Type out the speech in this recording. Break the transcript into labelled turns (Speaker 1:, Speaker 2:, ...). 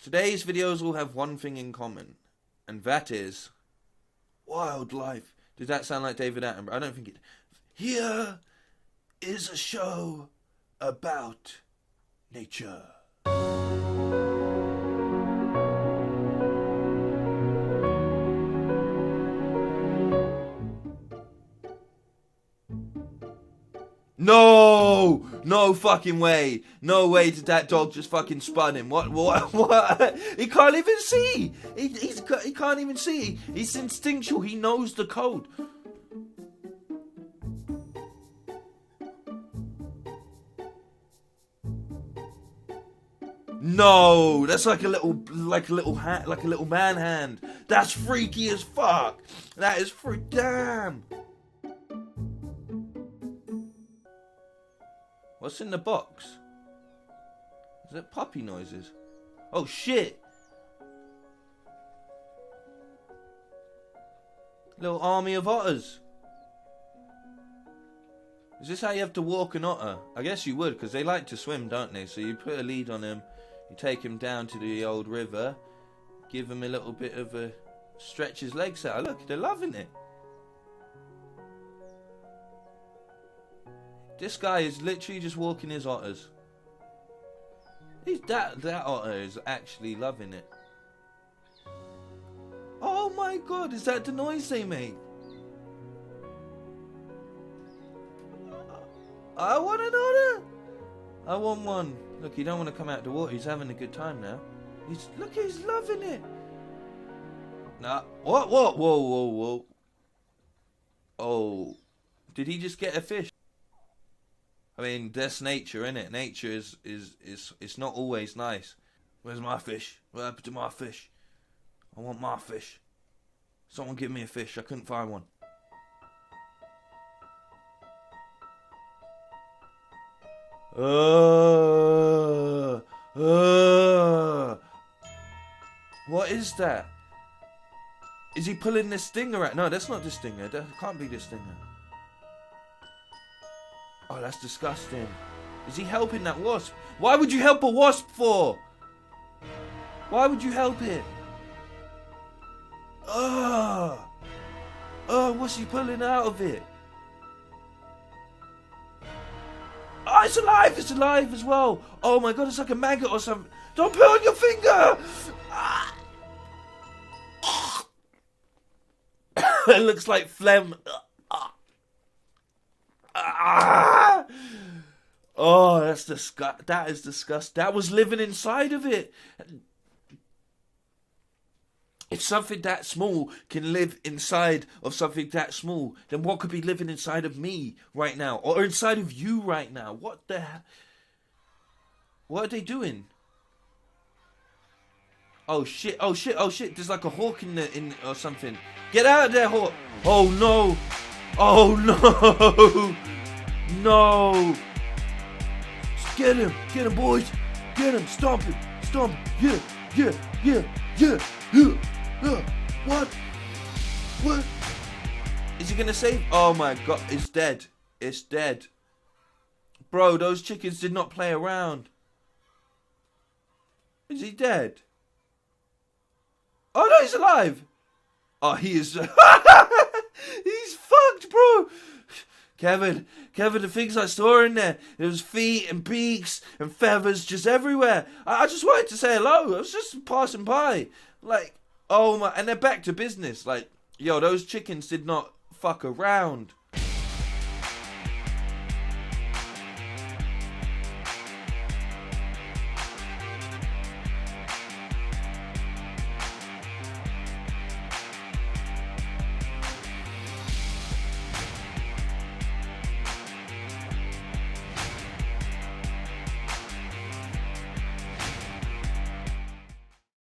Speaker 1: Today's videos all have one thing in common, and that is wildlife. Did that sound like David Attenborough? I don't think it. Here is a show about nature. No! No fucking way. No way did that dog just fucking spun him. What? He can't even see. He can't even see. He's instinctual. He knows the code. No, that's like a little man hand. That's freaky as fuck. That is damn. What's in the box? Is it puppy noises? Oh shit! Little army of otters. Is this how you have to walk an otter? I guess you would, because they like to swim, don't they? So you put a lead on him, you take him down to the old river, give him a little bit of a stretch his legs out. Look, they're loving it. This guy is literally just walking his otters. That otter is actually loving it. Oh my god, is that the noise they make? I want an otter. I want one. Look, he don't want to come out of the water. He's having a good time now. Look, he's loving it. Nah, what? Whoa. Oh, did he just get a fish? I mean, that's nature, innit? Nature is it's not always nice. Where's my fish? What happened to my fish? I want my fish. Someone give me a fish. I couldn't find one. What is that? Is he pulling the stinger out? No, that's not the stinger. That can't be the stinger. Oh, that's disgusting. Is he helping that wasp? Why would you help a wasp for? Why would you help it? Oh, what's he pulling out of it? Oh, it's alive! It's alive as well! Oh my god, it's like a maggot or something. Don't put it on your finger! It looks like phlegm. Oh, that's disgusting. That is disgusting. That was living inside of it. If something that small can live inside of something that small, then what could be living inside of me right now? Or inside of you right now? What the hell? What are they doing? Oh shit, oh shit, oh shit. There's like a hawk in or something. Get out of there, hawk. Oh no. Oh no. No. Get him, boys. Get him, stomp him. Yeah. What? Is he gonna save? Oh my god, it's dead. It's dead. Bro, those chickens did not play around. Is he dead? Oh no, he's alive. Oh, he is. He's fucked, bro. Kevin, the things I saw in there was feet and beaks and feathers just everywhere. I just wanted to say hello. I was just passing by. Like, oh my, and they're back to business. Like, yo, those chickens did not fuck around.